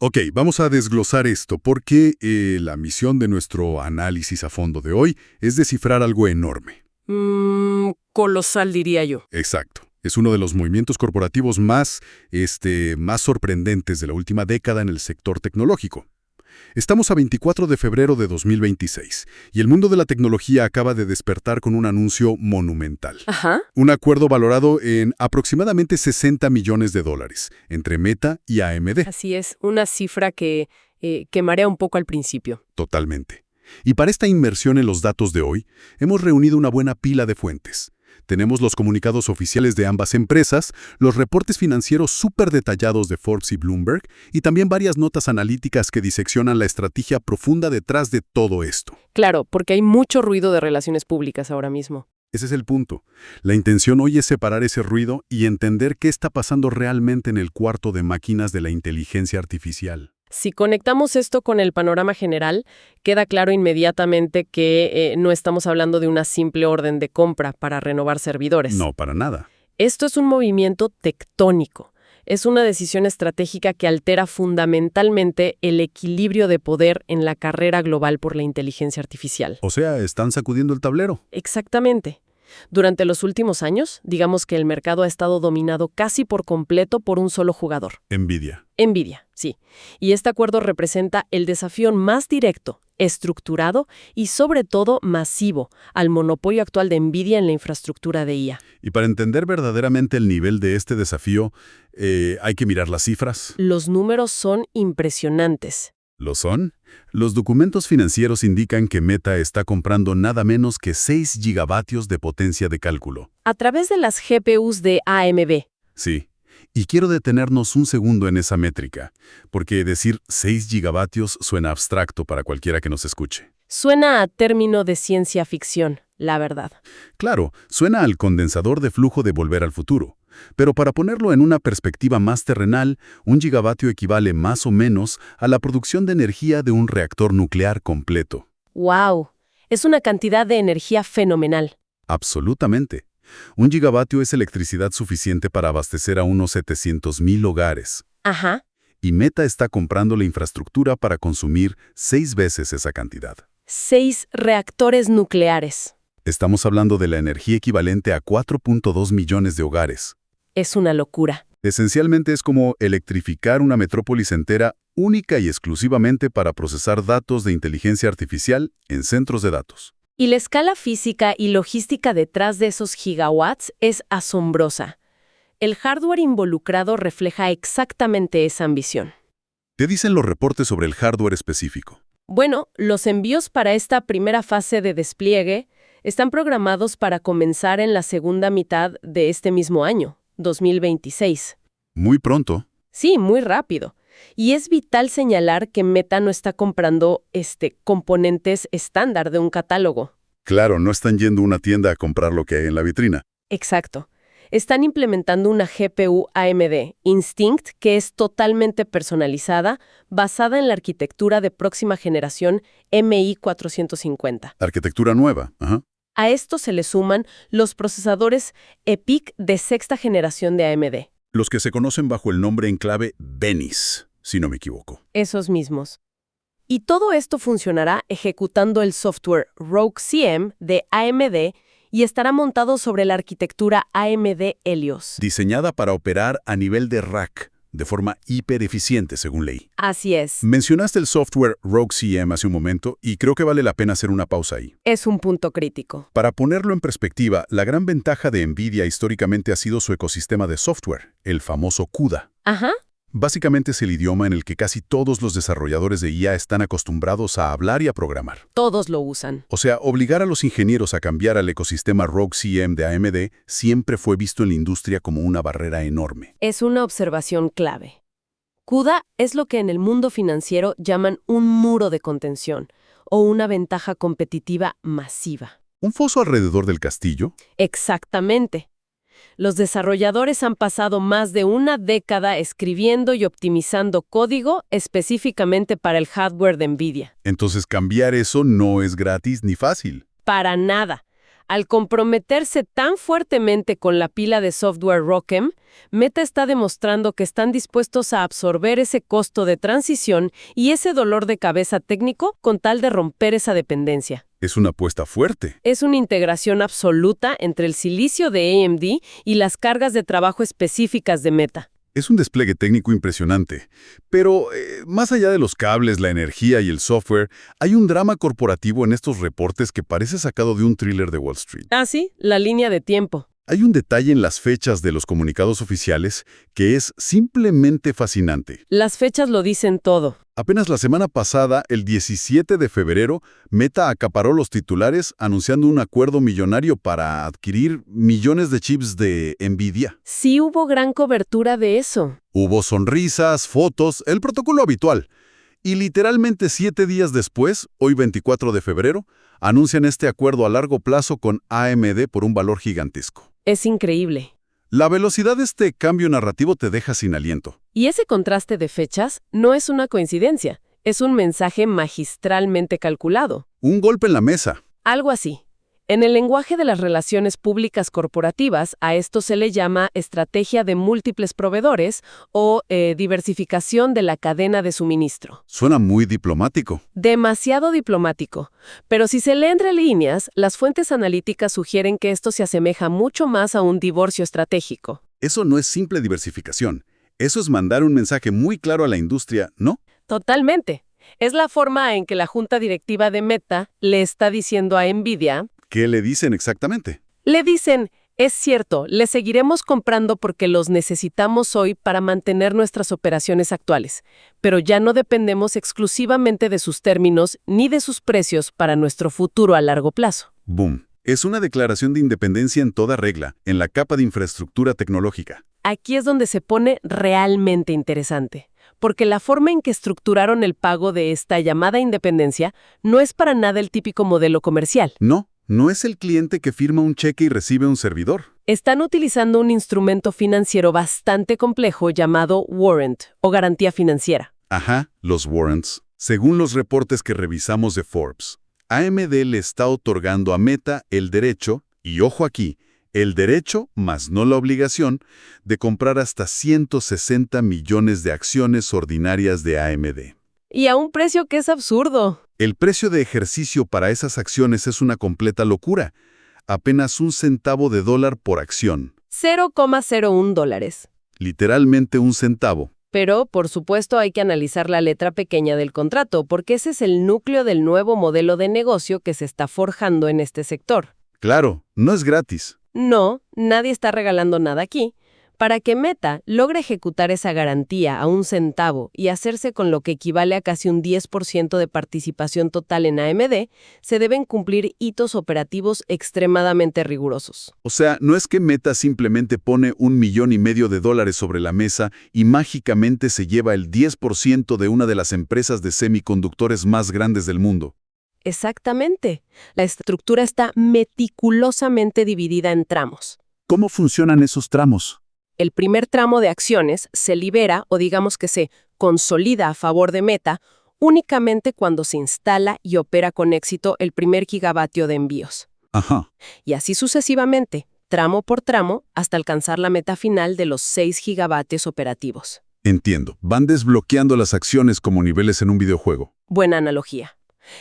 Ok, vamos a desglosar esto porque la misión de nuestro análisis a fondo de hoy es descifrar algo enorme. Colosal, diría yo. Exacto. Es uno de los movimientos corporativos más sorprendentes de la última década en el sector tecnológico. Estamos a 24 de febrero de 2026 y el mundo de la tecnología acaba de despertar con un anuncio monumental. Ajá. Un acuerdo valorado en aproximadamente $60 millones entre Meta y AMD. Así es, una cifra que marea un poco al principio. Totalmente. Y para esta inmersión en los datos de hoy, hemos reunido una buena pila de fuentes. Tenemos los comunicados oficiales de ambas empresas, los reportes financieros súper detallados de Forbes y Bloomberg, y también varias notas analíticas que diseccionan la estrategia profunda detrás de todo esto. Claro, porque hay mucho ruido de relaciones públicas ahora mismo. Ese es el punto. La intención hoy es separar ese ruido y entender qué está pasando realmente en el cuarto de máquinas de la inteligencia artificial. Si conectamos esto con el panorama general, queda claro inmediatamente que no estamos hablando de una simple orden de compra para renovar servidores. No, para nada. Esto es un movimiento tectónico. Es una decisión estratégica que altera fundamentalmente el equilibrio de poder en la carrera global por la inteligencia artificial. O sea, están sacudiendo el tablero. Exactamente. Durante los últimos años, digamos que el mercado ha estado dominado casi por completo por un solo jugador. Nvidia. Nvidia, sí. Y este acuerdo representa el desafío más directo, estructurado y sobre todo masivo al monopolio actual de Nvidia en la infraestructura de IA. Y para entender verdaderamente el nivel de este desafío, hay que mirar las cifras. Los números son impresionantes. ¿Lo son? Los documentos financieros indican que Meta está comprando nada menos que 6 gigavatios de potencia de cálculo. A través de las GPUs de AMD. Sí. Y quiero detenernos un segundo en esa métrica, porque decir 6 gigavatios suena abstracto para cualquiera que nos escuche. Suena a término de ciencia ficción, la verdad. Claro, suena al condensador de flujo de Volver al Futuro. Pero para ponerlo en una perspectiva más terrenal, un gigavatio equivale más o menos a la producción de energía de un reactor nuclear completo. ¡Wow! Es una cantidad de energía fenomenal. Absolutamente. Un gigavatio es electricidad suficiente para abastecer a unos 700,000 hogares. Ajá. Y Meta está comprando la infraestructura para consumir 6 veces esa cantidad. 6 reactores nucleares. Estamos hablando de la energía equivalente a 4.2 millones de hogares. Es una locura. Esencialmente es como electrificar una metrópolis entera única y exclusivamente para procesar datos de inteligencia artificial en centros de datos. Y la escala física y logística detrás de esos gigawatts es asombrosa. El hardware involucrado refleja exactamente esa ambición. ¿Qué dicen los reportes sobre el hardware específico? Bueno, los envíos para esta primera fase de despliegue están programados para comenzar en la segunda mitad de este mismo año, 2026. Muy pronto. Sí, muy rápido. Y es vital señalar que Meta no está comprando componentes estándar de un catálogo. Claro, no están yendo a una tienda a comprar lo que hay en la vitrina. Exacto. Están implementando una GPU AMD Instinct que es totalmente personalizada, basada en la arquitectura de próxima generación MI450. Arquitectura nueva. Ajá. A esto se le suman los procesadores EPYC de sexta generación de AMD. Los que se conocen bajo el nombre en clave Venice, si no me equivoco. Esos mismos. Y todo esto funcionará ejecutando el software RogueCM de AMD y estará montado sobre la arquitectura AMD Helios. Diseñada para operar a nivel de rack, de forma hipereficiente, según leí. Así es. Mencionaste el software RogueCM hace un momento y creo que vale la pena hacer una pausa ahí. Es un punto crítico. Para ponerlo en perspectiva, la gran ventaja de Nvidia históricamente ha sido su ecosistema de software, el famoso CUDA. Ajá. Básicamente es el idioma en el que casi todos los desarrolladores de IA están acostumbrados a hablar y a programar. Todos lo usan. O sea, obligar a los ingenieros a cambiar al ecosistema RogueCM de AMD siempre fue visto en la industria como una barrera enorme. Es una observación clave. CUDA es lo que en el mundo financiero llaman un muro de contención o una ventaja competitiva masiva. ¿Un foso alrededor del castillo? Exactamente. Los desarrolladores han pasado más de una década escribiendo y optimizando código específicamente para el hardware de Nvidia. Entonces cambiar eso no es gratis ni fácil. Para nada. Al comprometerse tan fuertemente con la pila de software ROCm, Meta está demostrando que están dispuestos a absorber ese costo de transición y ese dolor de cabeza técnico con tal de romper esa dependencia. Es una apuesta fuerte. Es una integración absoluta entre el silicio de AMD y las cargas de trabajo específicas de Meta. Es un despliegue técnico impresionante. Pero, más allá de los cables, la energía y el software, hay un drama corporativo en estos reportes que parece sacado de un thriller de Wall Street. Ah, sí, la línea de tiempo. Hay un detalle en las fechas de los comunicados oficiales que es simplemente fascinante. Las fechas lo dicen todo. Apenas la semana pasada, el 17 de febrero, Meta acaparó los titulares anunciando un acuerdo millonario para adquirir millones de chips de NVIDIA. Sí hubo gran cobertura de eso. Hubo sonrisas, fotos, el protocolo habitual. Y literalmente 7 días después, hoy 24 de febrero, anuncian este acuerdo a largo plazo con AMD por un valor gigantesco. Es increíble. La velocidad de este cambio narrativo te deja sin aliento. Y ese contraste de fechas no es una coincidencia, es un mensaje magistralmente calculado. Un golpe en la mesa. Algo así. En el lenguaje de las relaciones públicas corporativas, a esto se le llama estrategia de múltiples proveedores o diversificación de la cadena de suministro. Suena muy diplomático. Demasiado diplomático. Pero si se lee entre líneas, las fuentes analíticas sugieren que esto se asemeja mucho más a un divorcio estratégico. Eso no es simple diversificación. Eso es mandar un mensaje muy claro a la industria, ¿no? Totalmente. Es la forma en que la junta directiva de Meta le está diciendo a NVIDIA. ¿Qué le dicen exactamente? Le dicen, es cierto, le seguiremos comprando porque los necesitamos hoy para mantener nuestras operaciones actuales, pero ya no dependemos exclusivamente de sus términos ni de sus precios para nuestro futuro a largo plazo. Boom. Es una declaración de independencia en toda regla, en la capa de infraestructura tecnológica. Aquí es donde se pone realmente interesante, porque la forma en que estructuraron el pago de esta llamada independencia no es para nada el típico modelo comercial. No es el cliente que firma un cheque y recibe un servidor. Están utilizando un instrumento financiero bastante complejo llamado warrant o garantía financiera. Ajá, los warrants. Según los reportes que revisamos de Forbes, AMD le está otorgando a Meta el derecho, y ojo aquí, el derecho, más no la obligación, de comprar hasta 160 millones de acciones ordinarias de AMD. Y a un precio que es absurdo. El precio de ejercicio para esas acciones es una completa locura. Apenas $0.01 por acción. $0,01. Literalmente un centavo. Pero, por supuesto, hay que analizar la letra pequeña del contrato, porque ese es el núcleo del nuevo modelo de negocio que se está forjando en este sector. Claro, no es gratis. No, nadie está regalando nada aquí. Para que Meta logre ejecutar esa garantía a un centavo y hacerse con lo que equivale a casi un 10% de participación total en AMD, se deben cumplir hitos operativos extremadamente rigurosos. O sea, no es que Meta simplemente pone $1,5 millones sobre la mesa y mágicamente se lleva el 10% de una de las empresas de semiconductores más grandes del mundo. Exactamente. La estructura está meticulosamente dividida en tramos. ¿Cómo funcionan esos tramos? El primer tramo de acciones se libera o digamos que se consolida a favor de Meta únicamente cuando se instala y opera con éxito el primer gigavatio de envíos. Ajá. Y así sucesivamente, tramo por tramo, hasta alcanzar la meta final de los 6 gigavatios operativos. Entiendo. Van desbloqueando las acciones como niveles en un videojuego. Buena analogía.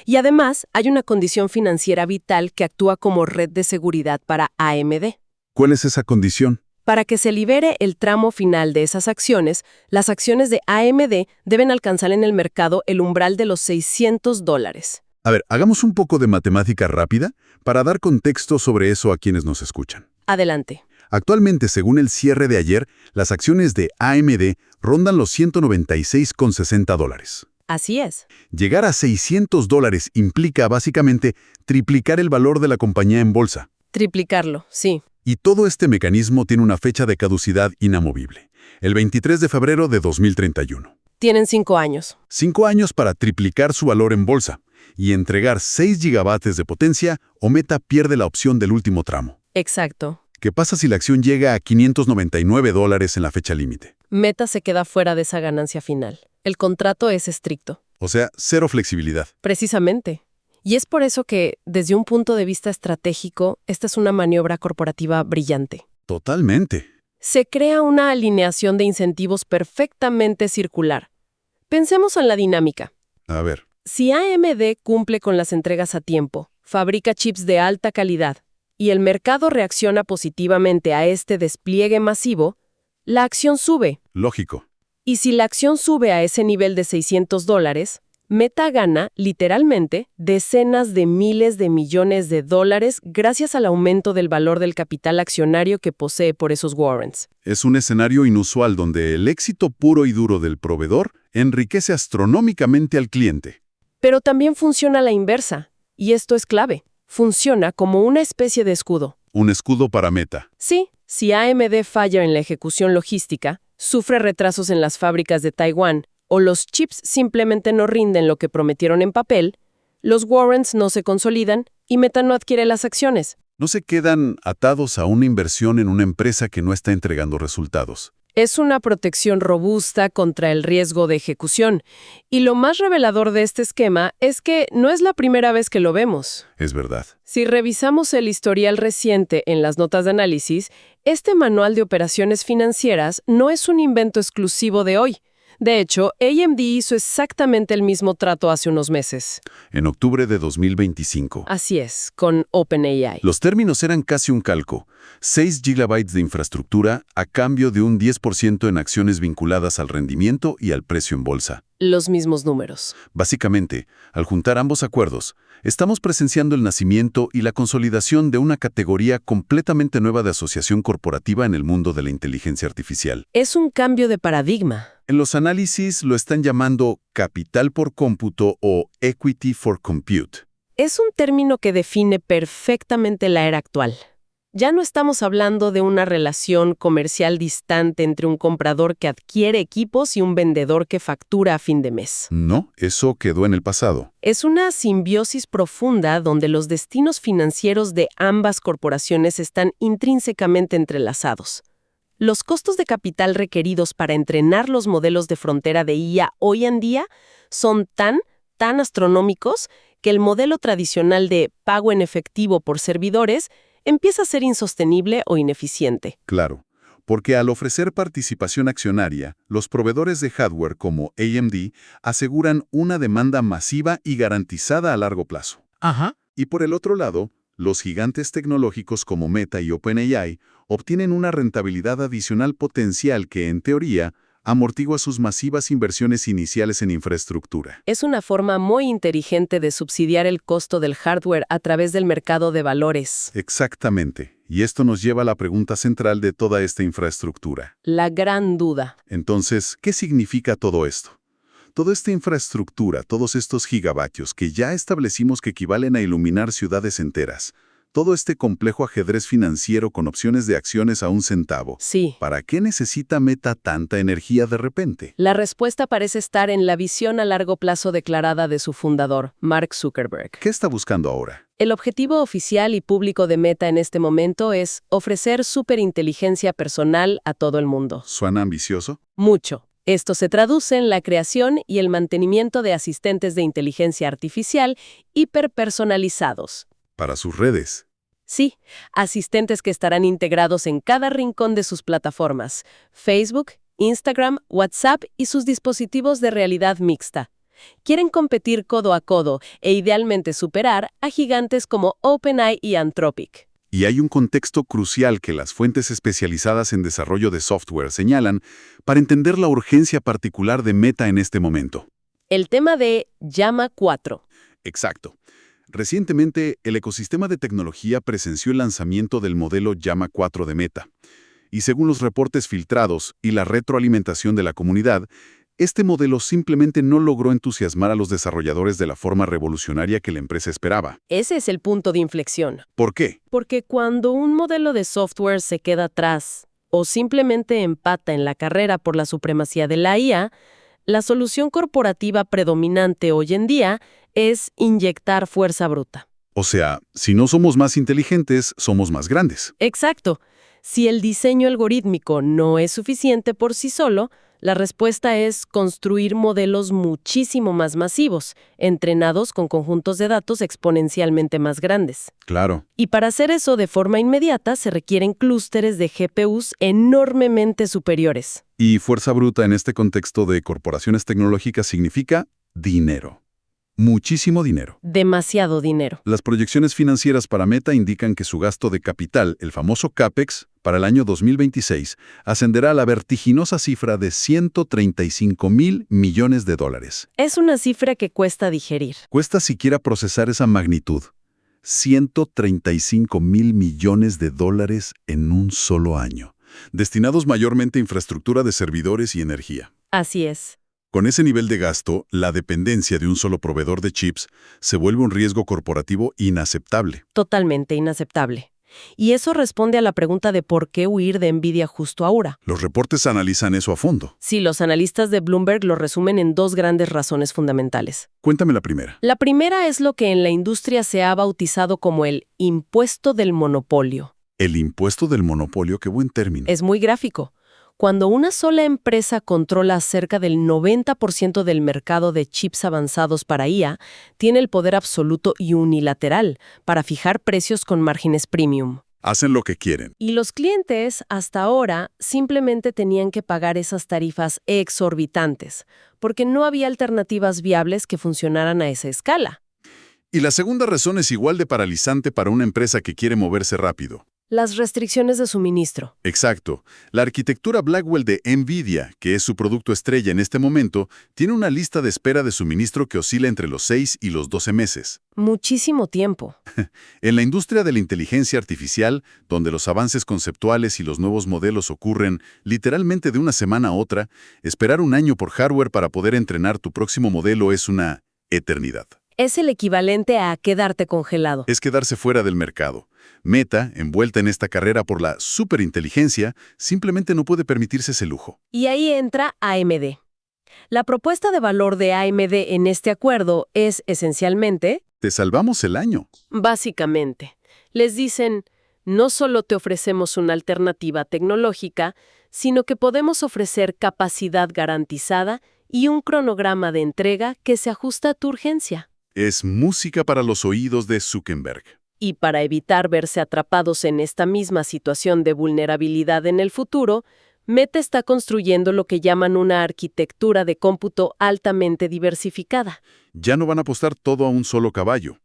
Y además, hay una condición financiera vital que actúa como red de seguridad para AMD. ¿Cuál es esa condición? Para que se libere el tramo final de esas acciones, las acciones de AMD deben alcanzar en el mercado el umbral de los $600. A ver, hagamos un poco de matemática rápida para dar contexto sobre eso a quienes nos escuchan. Adelante. Actualmente, según el cierre de ayer, las acciones de AMD rondan los $196,60. Así es. Llegar a $600 implica básicamente triplicar el valor de la compañía en bolsa. Triplicarlo, sí. Y todo este mecanismo tiene una fecha de caducidad inamovible, el 23 de febrero de 2031. Tienen 5 años. 5 años para triplicar su valor en bolsa y entregar 6 gigavatios de potencia o Meta pierde la opción del último tramo. Exacto. ¿Qué pasa si la acción llega a $599 en la fecha límite? Meta se queda fuera de esa ganancia final. El contrato es estricto. O sea, cero flexibilidad. Precisamente. Y es por eso que, desde un punto de vista estratégico, esta es una maniobra corporativa brillante. Totalmente. Se crea una alineación de incentivos perfectamente circular. Pensemos en la dinámica. A ver, Si AMD cumple con las entregas a tiempo, fabrica chips de alta calidad, y el mercado reacciona positivamente a este despliegue masivo, la acción sube. lógico. Y si la acción sube a ese nivel de $600, Meta gana, literalmente, decenas de miles de millones de dólares gracias al aumento del valor del capital accionario que posee por esos warrants. Es un escenario inusual donde el éxito puro y duro del proveedor enriquece astronómicamente al cliente. Pero también funciona a la inversa, y esto es clave. Funciona como una especie de escudo. Un escudo para Meta. Sí, si AMD falla en la ejecución logística, sufre retrasos en las fábricas de Taiwán, o los chips simplemente no rinden lo que prometieron en papel, los warrants no se consolidan y Meta no adquiere las acciones. No se quedan atados a una inversión en una empresa que no está entregando resultados. Es una protección robusta contra el riesgo de ejecución. Y lo más revelador de este esquema es que no es la primera vez que lo vemos. Es verdad. Si revisamos el historial reciente en las notas de análisis, este manual de operaciones financieras no es un invento exclusivo de hoy. De hecho, AMD hizo exactamente el mismo trato hace unos meses. En octubre de 2025. Así es, con OpenAI. Los términos eran casi un calco. 6 gigabytes de infraestructura a cambio de un 10% en acciones vinculadas al rendimiento y al precio en bolsa. Los mismos números. Básicamente, al juntar ambos acuerdos, estamos presenciando el nacimiento y la consolidación de una categoría completamente nueva de asociación corporativa en el mundo de la inteligencia artificial. Es un cambio de paradigma. En los análisis lo están llamando capital por cómputo o equity for compute. Es un término que define perfectamente la era actual. Ya no estamos hablando de una relación comercial distante entre un comprador que adquiere equipos y un vendedor que factura a fin de mes. No, eso quedó en el pasado. Es una simbiosis profunda donde los destinos financieros de ambas corporaciones están intrínsecamente entrelazados. Los costos de capital requeridos para entrenar los modelos de frontera de IA hoy en día son tan astronómicos que el modelo tradicional de pago en efectivo por servidores empieza a ser insostenible o ineficiente. Claro, porque al ofrecer participación accionaria, los proveedores de hardware como AMD aseguran una demanda masiva y garantizada a largo plazo. Ajá. Y por el otro lado, los gigantes tecnológicos como Meta y OpenAI obtienen una rentabilidad adicional potencial que, en teoría, amortigua sus masivas inversiones iniciales en infraestructura. Es una forma muy inteligente de subsidiar el costo del hardware a través del mercado de valores. Exactamente. Y esto nos lleva a la pregunta central de toda esta infraestructura. La gran duda. Entonces, ¿qué significa todo esto? Toda esta infraestructura, todos estos gigavatios que ya establecimos que equivalen a iluminar ciudades enteras, todo este complejo ajedrez financiero con opciones de acciones a un centavo. Sí. ¿Para qué necesita Meta tanta energía de repente? La respuesta parece estar en la visión a largo plazo declarada de su fundador, Mark Zuckerberg. ¿Qué está buscando ahora? El objetivo oficial y público de Meta en este momento es ofrecer superinteligencia personal a todo el mundo. ¿Suena ambicioso? Mucho. Esto se traduce en la creación y el mantenimiento de asistentes de inteligencia artificial hiperpersonalizados. Para sus redes. Sí, asistentes que estarán integrados en cada rincón de sus plataformas, Facebook, Instagram, WhatsApp y sus dispositivos de realidad mixta. Quieren competir codo a codo e idealmente superar a gigantes como OpenAI y Anthropic. Y hay un contexto crucial que las fuentes especializadas en desarrollo de software señalan para entender la urgencia particular de Meta en este momento. El tema de Llama 4. Exacto. Recientemente, el ecosistema de tecnología presenció el lanzamiento del modelo Llama 4 de Meta. Y según los reportes filtrados y la retroalimentación de la comunidad, este modelo simplemente no logró entusiasmar a los desarrolladores de la forma revolucionaria que la empresa esperaba. Ese es el punto de inflexión. ¿Por qué? Porque cuando un modelo de software se queda atrás o simplemente empata en la carrera por la supremacía de la IA, la solución corporativa predominante hoy en día es inyectar fuerza bruta. O sea, si no somos más inteligentes, somos más grandes. Exacto. Si el diseño algorítmico no es suficiente por sí solo, La respuesta es construir modelos muchísimo más masivos, entrenados con conjuntos de datos exponencialmente más grandes. Claro. Y para hacer eso de forma inmediata se requieren clústeres de GPUs enormemente superiores. Y fuerza bruta en este contexto de corporaciones tecnológicas significa dinero. Muchísimo dinero. Demasiado dinero. Las proyecciones financieras para Meta indican que su gasto de capital, el famoso CAPEX, para el año 2026, ascenderá a la vertiginosa cifra de $135.000 millones. Es una cifra que cuesta digerir. Cuesta siquiera procesar esa magnitud. $135.000 millones en un solo año, destinados mayormente a infraestructura de servidores y energía. Así es. Con ese nivel de gasto, la dependencia de un solo proveedor de chips se vuelve un riesgo corporativo inaceptable. Totalmente inaceptable. Y eso responde a la pregunta de por qué huir de Nvidia justo ahora. Los reportes analizan eso a fondo. Sí, los analistas de Bloomberg lo resumen en dos grandes razones fundamentales. Cuéntame la primera. La primera es lo que en la industria se ha bautizado como el impuesto del monopolio. El impuesto del monopolio, qué buen término. Es muy gráfico. Cuando una sola empresa controla cerca del 90% del mercado de chips avanzados para IA, tiene el poder absoluto y unilateral para fijar precios con márgenes premium. Hacen lo que quieren. Y los clientes, hasta ahora, simplemente tenían que pagar esas tarifas exorbitantes, porque no había alternativas viables que funcionaran a esa escala. Y la segunda razón es igual de paralizante para una empresa que quiere moverse rápido. Las restricciones de suministro. Exacto. La arquitectura Blackwell de Nvidia, que es su producto estrella en este momento, tiene una lista de espera de suministro que oscila entre los 6 y los 12 meses. Muchísimo tiempo. En la industria de la inteligencia artificial, donde los avances conceptuales y los nuevos modelos ocurren literalmente de una semana a otra, esperar un año por hardware para poder entrenar tu próximo modelo es una eternidad. Es el equivalente a quedarte congelado. Es quedarse fuera del mercado. Meta, envuelta en esta carrera por la superinteligencia, simplemente no puede permitirse ese lujo. Y ahí entra AMD. La propuesta de valor de AMD en este acuerdo es, esencialmente, Te salvamos el año. básicamente, les dicen, no solo te ofrecemos una alternativa tecnológica, sino que podemos ofrecer capacidad garantizada y un cronograma de entrega que se ajusta a tu urgencia. Es música para los oídos de Zuckerberg. Y para evitar verse atrapados en esta misma situación de vulnerabilidad en el futuro, Meta está construyendo lo que llaman una arquitectura de cómputo altamente diversificada. Ya no van a apostar todo a un solo caballo.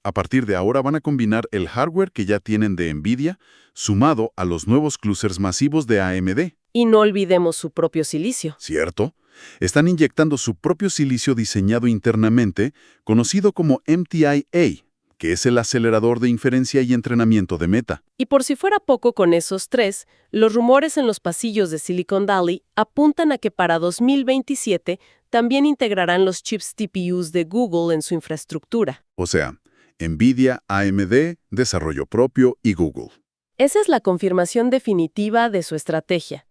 A partir de ahora van a combinar el hardware que ya tienen de Nvidia, sumado a los nuevos clústeres masivos de AMD. Y no olvidemos su propio silicio. ¿Cierto? Están inyectando su propio silicio diseñado internamente, conocido como MTI-A, que es el acelerador de inferencia y entrenamiento de Meta. Y por si fuera poco con esos tres, los rumores en los pasillos de Silicon Valley apuntan a que para 2027 también integrarán los chips TPUs de Google en su infraestructura. O sea, Nvidia, AMD, desarrollo propio y Google. Esa es la confirmación definitiva de su estrategia.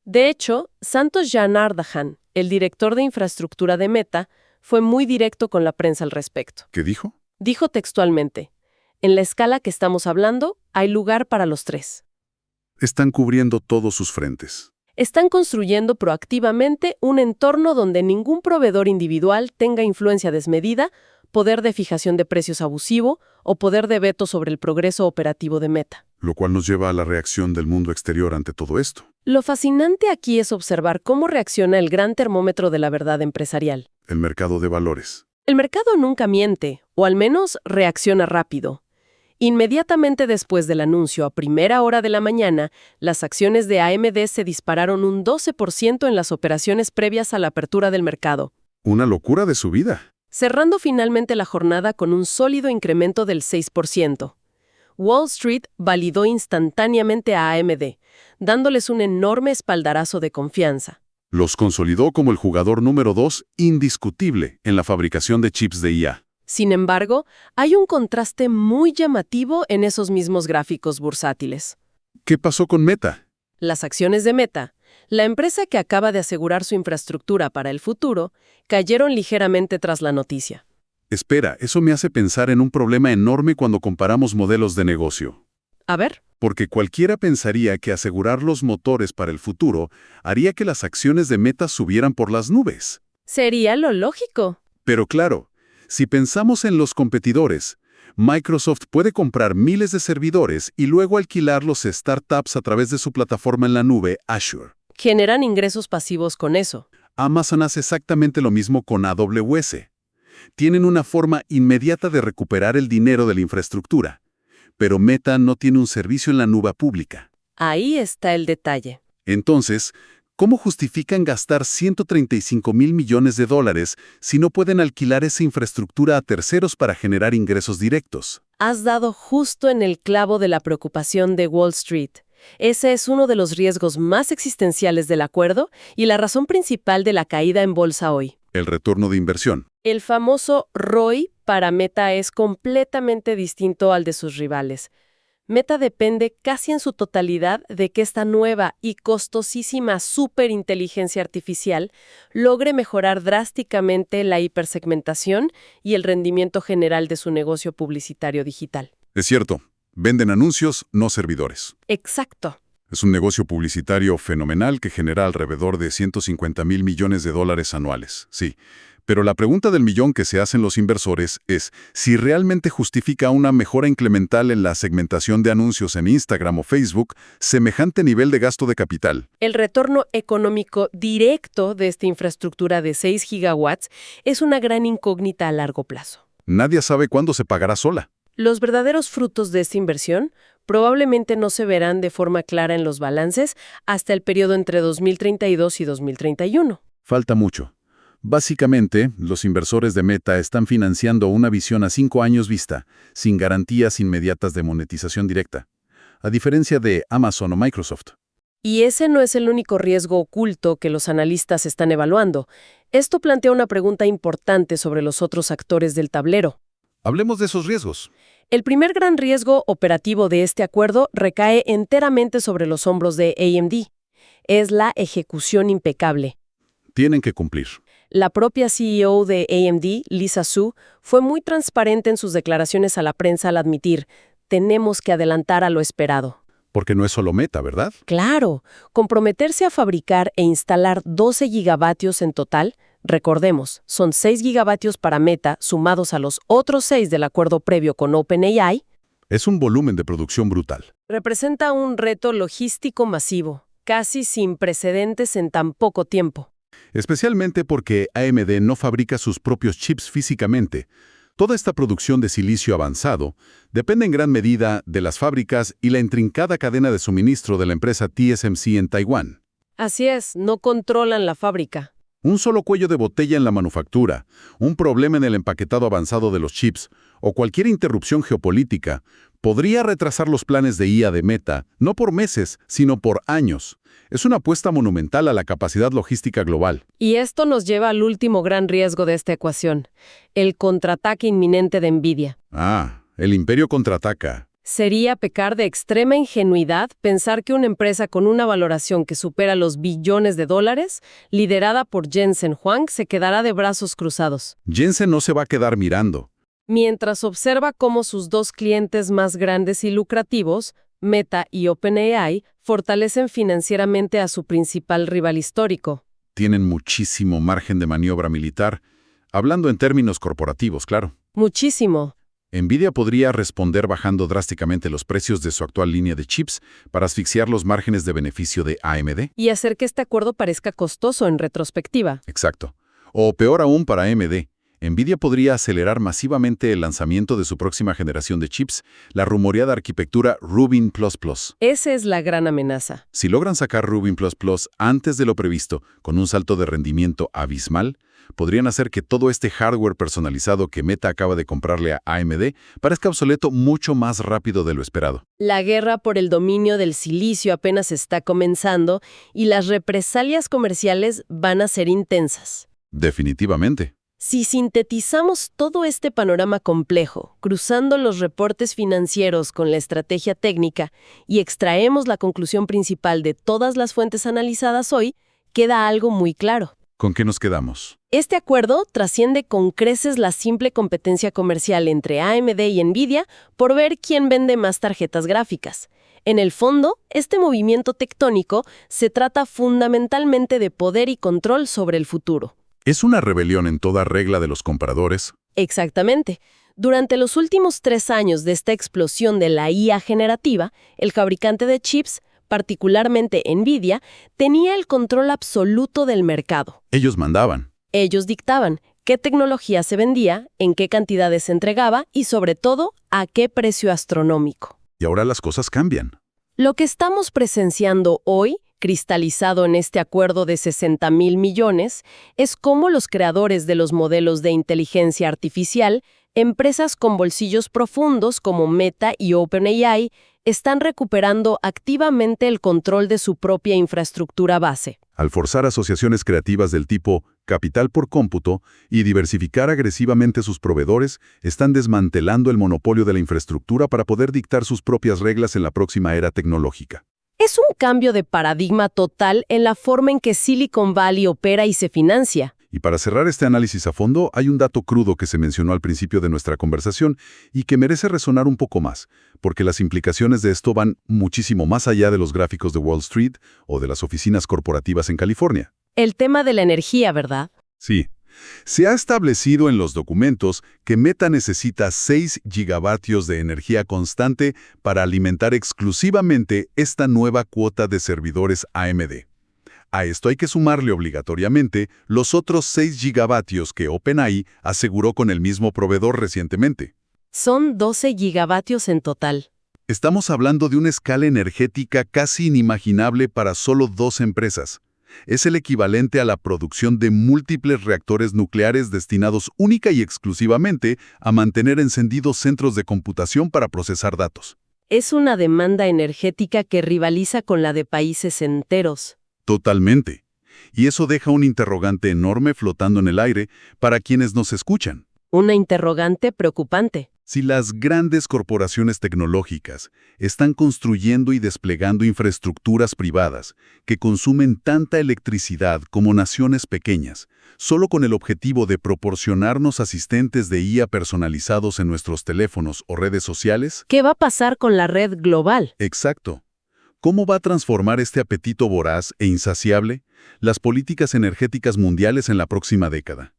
De hecho, Santosh Janardhan, el director de infraestructura de Meta, fue muy directo con la prensa al respecto. ¿Qué dijo? Dijo textualmente, en la escala que estamos hablando, hay lugar para los tres. Están cubriendo todos sus frentes. Están construyendo proactivamente un entorno donde ningún proveedor individual tenga influencia desmedida, poder de fijación de precios abusivo o poder de veto sobre el progreso operativo de Meta. Lo cual nos lleva a la reacción del mundo exterior ante todo esto. Lo fascinante aquí es observar cómo reacciona el gran termómetro de la verdad empresarial. El mercado de valores. El mercado nunca miente, o al menos reacciona rápido. Inmediatamente después del anuncio a primera hora de la mañana, las acciones de AMD se dispararon un 12% en las operaciones previas a la apertura del mercado. Una locura de subida. Cerrando finalmente la jornada con un sólido incremento del 6%. Wall Street validó instantáneamente a AMD, dándoles un enorme espaldarazo de confianza. Los consolidó como el jugador número 2 indiscutible en la fabricación de chips de IA. Sin embargo, hay un contraste muy llamativo en esos mismos gráficos bursátiles. ¿Qué pasó con Meta? Las acciones de Meta, la empresa que acaba de asegurar su infraestructura para el futuro, cayeron ligeramente tras la noticia. Espera, eso me hace pensar en un problema enorme cuando comparamos modelos de negocio. A ver. Porque cualquiera pensaría que asegurar los motores para el futuro haría que las acciones de Meta subieran por las nubes. Sería lo lógico. Pero claro, si pensamos en los competidores, Microsoft puede comprar miles de servidores y luego alquilarlos a startups a través de su plataforma en la nube, Azure. Generan ingresos pasivos con eso. Amazon hace exactamente lo mismo con AWS. Tienen una forma inmediata de recuperar el dinero de la infraestructura. Pero Meta no tiene un servicio en la nube pública. Ahí está el detalle. Entonces, ¿cómo justifican gastar $135 mil millones si no pueden alquilar esa infraestructura a terceros para generar ingresos directos? Has dado justo en el clavo de la preocupación de Wall Street. Ese es uno de los riesgos más existenciales del acuerdo y la razón principal de la caída en bolsa hoy. El retorno de inversión. El famoso ROI para Meta es completamente distinto al de sus rivales. Meta depende casi en su totalidad de que esta nueva y costosísima superinteligencia artificial logre mejorar drásticamente la hipersegmentación y el rendimiento general de su negocio publicitario digital. Es cierto, venden anuncios, no servidores. Exacto. Es un negocio publicitario fenomenal que genera alrededor de $150 mil millones anuales, sí. Pero la pregunta del millón que se hacen los inversores es si realmente justifica una mejora incremental en la segmentación de anuncios en Instagram o Facebook semejante nivel de gasto de capital. El retorno económico directo de esta infraestructura de 6 gigawatts es una gran incógnita a largo plazo. Nadie sabe cuándo se pagará sola. Los verdaderos frutos de esta inversión probablemente no se verán de forma clara en los balances hasta el periodo entre 2032 y 2031. Falta mucho. Básicamente, los inversores de Meta están financiando una visión a 5 años vista, sin garantías inmediatas de monetización directa, a diferencia de Amazon o Microsoft. Y ese no es el único riesgo oculto que los analistas están evaluando. Esto plantea una pregunta importante sobre los otros actores del tablero. Hablemos de esos riesgos. El primer gran riesgo operativo de este acuerdo recae enteramente sobre los hombros de AMD. Es la ejecución impecable. Tienen que cumplir. La propia CEO de AMD, Lisa Su, fue muy transparente en sus declaraciones a la prensa al admitir, tenemos que adelantar a lo esperado. Porque no es solo Meta, ¿verdad? Claro, comprometerse a fabricar e instalar 12 gigavatios en total, recordemos, son 6 gigavatios para Meta sumados a los otros 6 del acuerdo previo con OpenAI, es un volumen de producción brutal. Representa un reto logístico masivo, casi sin precedentes en tan poco tiempo. Especialmente porque AMD no fabrica sus propios chips físicamente. Toda esta producción de silicio avanzado depende en gran medida de las fábricas y la intrincada cadena de suministro de la empresa TSMC en Taiwán. Así es, no controlan la fábrica. Un solo cuello de botella en la manufactura, un problema en el empaquetado avanzado de los chips o cualquier interrupción geopolítica podría retrasar los planes de IA de Meta, no por meses, sino por años. Es una apuesta monumental a la capacidad logística global. Y esto nos lleva al último gran riesgo de esta ecuación, el contraataque inminente de NVIDIA. El imperio contraataca. Sería pecar de extrema ingenuidad pensar que una empresa con una valoración que supera los billones de dólares, liderada por Jensen Huang, se quedará de brazos cruzados. Jensen no se va a quedar mirando. Mientras observa cómo sus dos clientes más grandes y lucrativos, Meta y OpenAI, fortalecen financieramente a su principal rival histórico. Tienen muchísimo margen de maniobra militar, hablando en términos corporativos, claro. Muchísimo. NVIDIA podría responder bajando drásticamente los precios de su actual línea de chips para asfixiar los márgenes de beneficio de AMD. Y hacer que este acuerdo parezca costoso en retrospectiva. Exacto. O peor aún para AMD. NVIDIA podría acelerar masivamente el lanzamiento de su próxima generación de chips, la rumoreada arquitectura Rubin++. Esa es la gran amenaza. Si logran sacar Rubin++ antes de lo previsto, con un salto de rendimiento abismal, podrían hacer que todo este hardware personalizado que Meta acaba de comprarle a AMD parezca obsoleto mucho más rápido de lo esperado. La guerra por el dominio del silicio apenas está comenzando y las represalias comerciales van a ser intensas. Definitivamente. Si sintetizamos todo este panorama complejo, cruzando los reportes financieros con la estrategia técnica y extraemos la conclusión principal de todas las fuentes analizadas hoy, queda algo muy claro. ¿Con qué nos quedamos? Este acuerdo trasciende con creces la simple competencia comercial entre AMD y Nvidia por ver quién vende más tarjetas gráficas. En el fondo, este movimiento tectónico se trata fundamentalmente de poder y control sobre el futuro. Es una rebelión en toda regla de los compradores. Exactamente. Durante los últimos 3 años de esta explosión de la IA generativa, el fabricante de chips, particularmente Nvidia, tenía el control absoluto del mercado. Ellos mandaban. Ellos dictaban qué tecnología se vendía, en qué cantidades se entregaba y, sobre todo, a qué precio astronómico. Y ahora las cosas cambian. Lo que estamos presenciando hoy, cristalizado en este acuerdo de 60.000 millones, es cómo los creadores de los modelos de inteligencia artificial, empresas con bolsillos profundos como Meta y OpenAI, están recuperando activamente el control de su propia infraestructura base. Al forzar asociaciones creativas del tipo capital por cómputo y diversificar agresivamente sus proveedores, están desmantelando el monopolio de la infraestructura para poder dictar sus propias reglas en la próxima era tecnológica. Es un cambio de paradigma total en la forma en que Silicon Valley opera y se financia. Y para cerrar este análisis a fondo, hay un dato crudo que se mencionó al principio de nuestra conversación y que merece resonar un poco más, porque las implicaciones de esto van muchísimo más allá de los gráficos de Wall Street o de las oficinas corporativas en California. El tema de la energía, ¿verdad? Sí. Se ha establecido en los documentos que Meta necesita 6 gigavatios de energía constante para alimentar exclusivamente esta nueva cuota de servidores AMD. A esto hay que sumarle obligatoriamente los otros 6 gigavatios que OpenAI aseguró con el mismo proveedor recientemente. Son 12 gigavatios en total. Estamos hablando de una escala energética casi inimaginable para solo 2 empresas. Es el equivalente a la producción de múltiples reactores nucleares destinados única y exclusivamente a mantener encendidos centros de computación para procesar datos. Es una demanda energética que rivaliza con la de países enteros. Totalmente. Y eso deja un interrogante enorme flotando en el aire para quienes nos escuchan. Una interrogante preocupante. Si las grandes corporaciones tecnológicas están construyendo y desplegando infraestructuras privadas que consumen tanta electricidad como naciones pequeñas, solo con el objetivo de proporcionarnos asistentes de IA personalizados en nuestros teléfonos o redes sociales. ¿Qué va a pasar con la red global? Exacto. ¿Cómo va a transformar este apetito voraz e insaciable las políticas energéticas mundiales en la próxima década?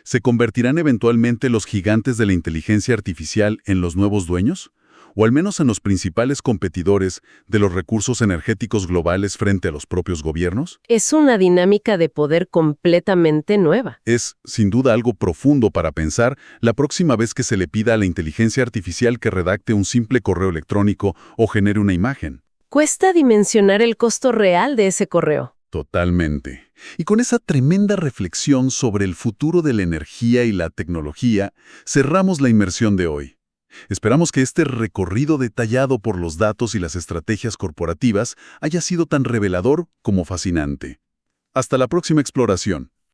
¿Se convertirán eventualmente los gigantes de la inteligencia artificial en los nuevos dueños? ¿O al menos en los principales competidores de los recursos energéticos globales frente a los propios gobiernos? Es una dinámica de poder completamente nueva. Es, sin duda, algo profundo para pensar la próxima vez que se le pida a la inteligencia artificial que redacte un simple correo electrónico o genere una imagen. Cuesta dimensionar el costo real de ese correo. Totalmente. Y con esa tremenda reflexión sobre el futuro de la energía y la tecnología, cerramos la inmersión de hoy. Esperamos que este recorrido detallado por los datos y las estrategias corporativas haya sido tan revelador como fascinante. Hasta la próxima exploración.